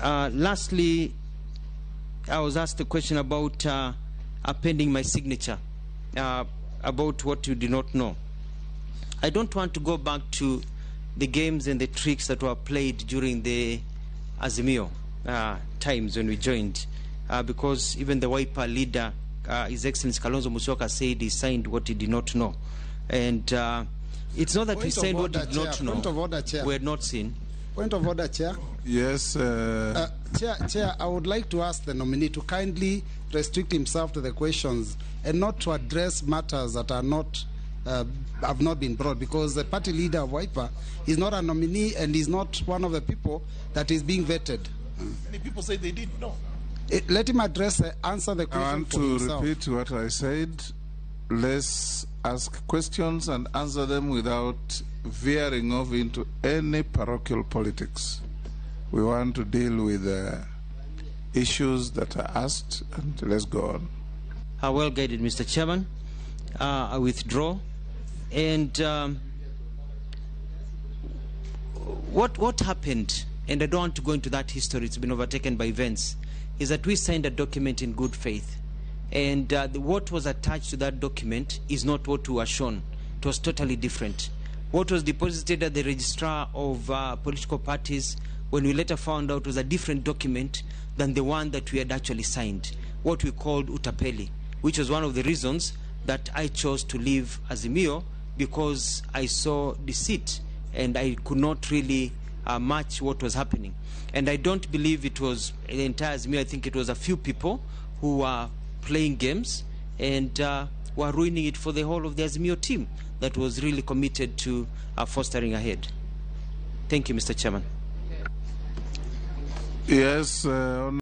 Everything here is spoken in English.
Lastly, I was asked a question about appending my signature, about what you did not know. I don't want to go back to the games and the tricks that were played during the Azimio times when we joined, because even the Wiper leader, His Excellency Kalonzo Musyoka, said he signed what he did not know. And it's not that we signed what we did not know. Point of order, Chair. We had not seen. Point of order, Chair. Yes. Chair, I would like to ask the nominee to kindly restrict himself to the questions and not to address matters that are not have not been brought, because the party leader of Wiper is not a nominee and is not one of the people that is being vetted. Many people say they didn't know. Let him answer the question. I want to repeat what I said. Let's ask questions and answer them without veering off into any parochial politics. We want to deal with issues that are asked, and let's go on. Well guided, Mr. Chairman. I withdraw. And what happened, and I don't want to go into that history, it's been overtaken by events, is that we signed a document in good faith. And what was attached to that document is not what we were shown. It was totally different. What was deposited at the registrar of political parties, when we later found out, was a different document than the one that we had actually signed, what we called utapeli, which was one of the reasons that I chose to leave Azimio, because I saw deceit and I could not really match what was happening. And I don't believe it was the entire Azimio. I think it was a few people who were playing games and were ruining it for the whole of the Azimio team that was really committed to fostering ahead. Thank you, Mr. Chairman. Yes.